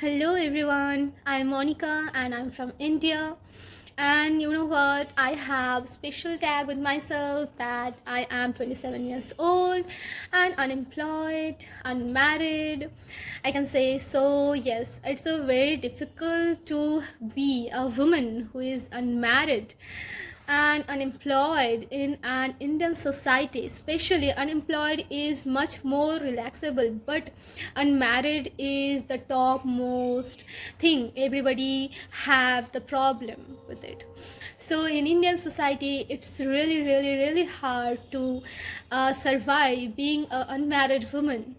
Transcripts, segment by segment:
Hello everyone, I'm Monika and I'm from India. And you know what? I have special tag with myself that I am 27 years old and unemployed, unmarried. I can say so. Yes, it's a very difficult to be a woman who is unmarried and unemployed in an Indian society. Especially unemployed is much more relaxable, but unmarried is the topmost thing. Everybody have the problem with it. So in Indian society, it's really hard to survive being an unmarried woman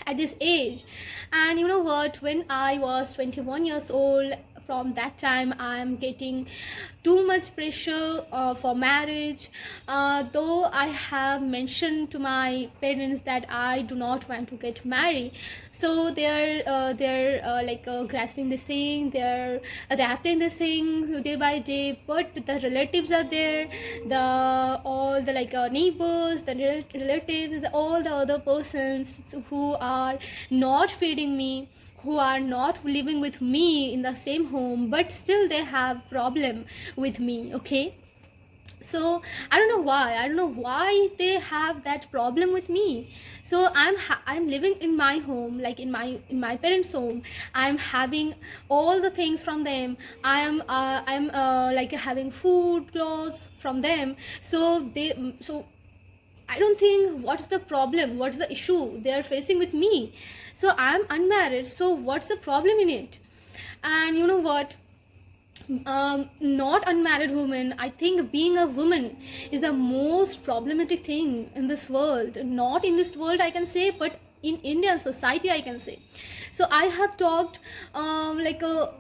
at this age. And you know what, when I was 21 years old, from that time I am getting too much pressure for marriage, though I have mentioned to my parents that I do not want to get married. So they're grasping this thing, they're adapting this thing day by day. But the relatives are there, the all the neighbors, the relatives, all the other persons who are not feeding me, who are not living with me in the same home, but still they have problem with me. Okay, so I don't know why they have that problem with me. So I'm living in my home, like in my parents home. I'm having all the things from them. I'm like having food, clothes from them. So I don't think what's the problem, what's the issue they are facing with me. So I'm unmarried, so what's the problem in it? And you know what, not unmarried woman, I think being a woman is the most problematic thing in this world. Not in this world, I can say, but in Indian society, I can say. So I have talked like a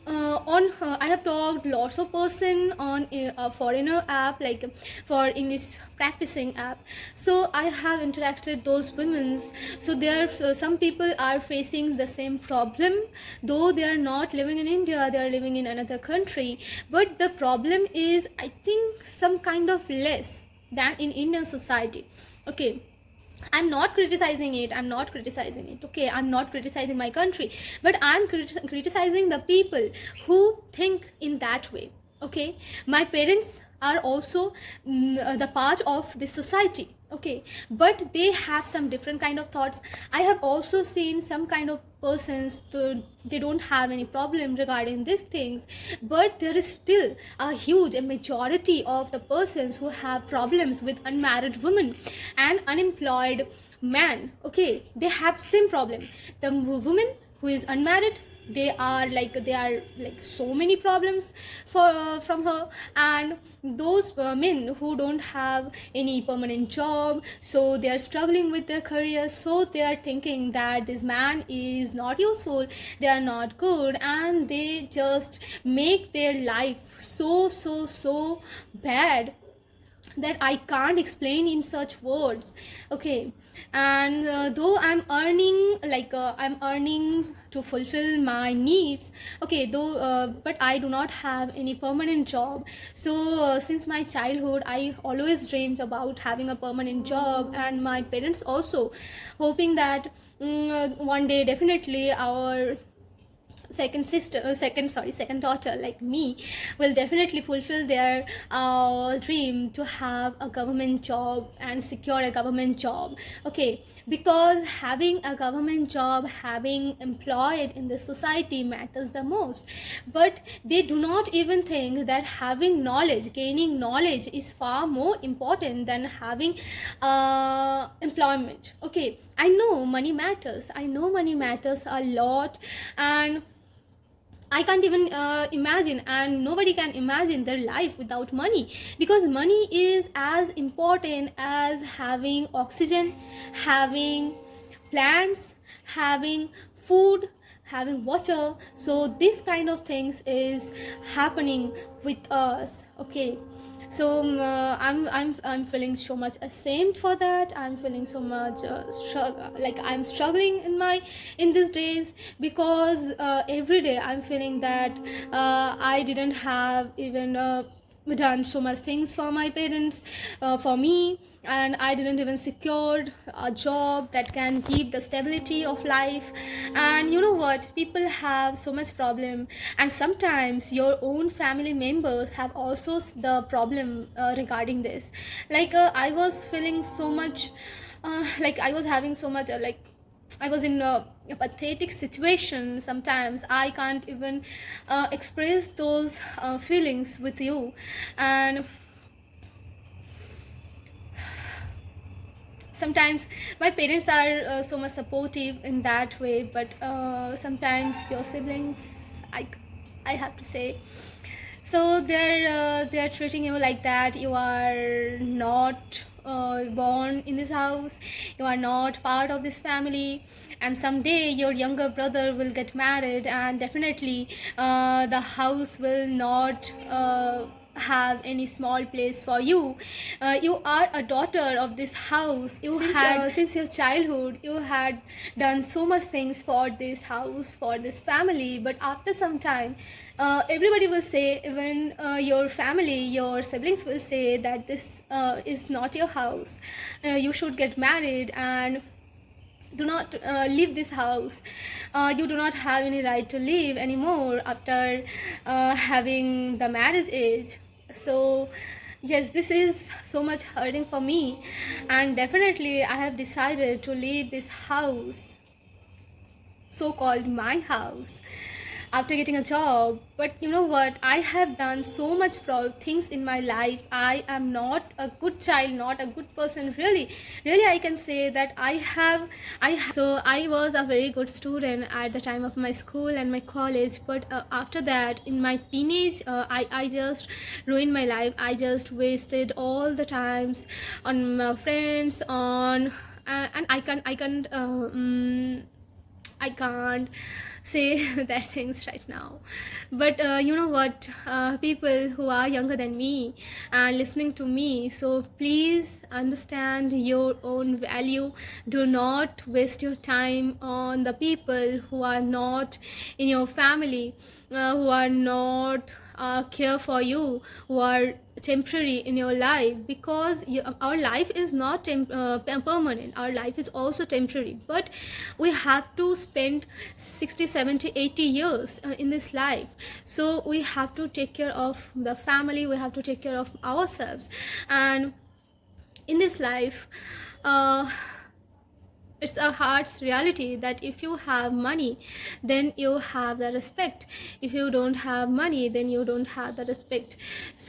on I have talked lots of person on a foreigner app, like for English practicing app. So I have interacted those women's. So there some people are facing the same problem, though they are not living in India, they are living in another country. But the problem is, I think, some kind of less than in Indian society. Okay, I'm not criticizing it, okay, I'm not criticizing my country, but I'm criticizing the people who think in that way. Okay, my parents are also the part of this society. Okay, but they have some different kind of thoughts. I have also seen some kind of persons, they don't have any problem regarding these things, but there is still a majority of the persons who have problems with unmarried women and unemployed man. Okay, they have same problem. The woman who is unmarried, they are like so many problems for from her. And those men who don't have any permanent job, so they are struggling with their career. So they are thinking that this man is not useful, they are not good, and they just make their life so bad that I can't explain in such words. Okay, and though I'm earning to fulfill my needs. Okay, though but I do not have any permanent job. So since my childhood, I always dreamed about having a permanent job, and my parents also hoping that one day definitely our second daughter like me will definitely fulfill their dream to have a government job and secure a government job. Okay, because having a government job, having employed in the society matters the most. But they do not even think that having knowledge, gaining knowledge, is far more important than having employment. Okay, I know money matters a lot, and I can't even imagine, and nobody can imagine their life without money, because money is as important as having oxygen, having plants, having food, having water. So this kind of things is happening with us. Okay, so I'm feeling so much ashamed for that. I'm feeling so much like I'm struggling in these days, because every day I'm feeling that I didn't have even done so much things for my parents, for me, and I didn't even secured a job that can give the stability of life. And you know what, people have so much problem, and sometimes your own family members have also the problem regarding this. Like I was feeling so much, like I was having so much like I was in a pathetic situation. Sometimes I can't even express those feelings with you. And sometimes my parents are so much supportive in that way, but sometimes your siblings, i I have to say, so they're treating you like that you are not born in this house, you are not part of this family, and someday your younger brother will get married, and definitely the house will not have any small place for you. You are a daughter of this house. You had since your childhood you had done so much things for this house, for this family, but after some time everybody will say, even your family, your siblings will say that this is not your house, you should get married and do not leave this house. You do not have any right to live anymore after having the marriage age. So yes, this is so much hurting for me, and definitely I have decided to leave this house, so called my house, after getting a job. But you know what, I have done so much things in my life. I am not a good child, not a good person, really. Really, I can say that so I was a very good student at the time of my school and my college, but after that in my teenage, I just ruined my life. I just wasted all the times on my friends, on and I can't say that things right now. But you know what, people who are younger than me and listening to me, so please understand your own value. Do not waste your time on the people who are not in your family, who are not care for you, who are temporary in your life, because our life is not permanent. Our life is also temporary, but we have to spend 60, 70, 80 years in this life. So we have to take care of the family, we have to take care of ourselves. And in this life, uh, it's a hard reality that if you have money, then you have the respect. If you don't have money, then you don't have the respect. So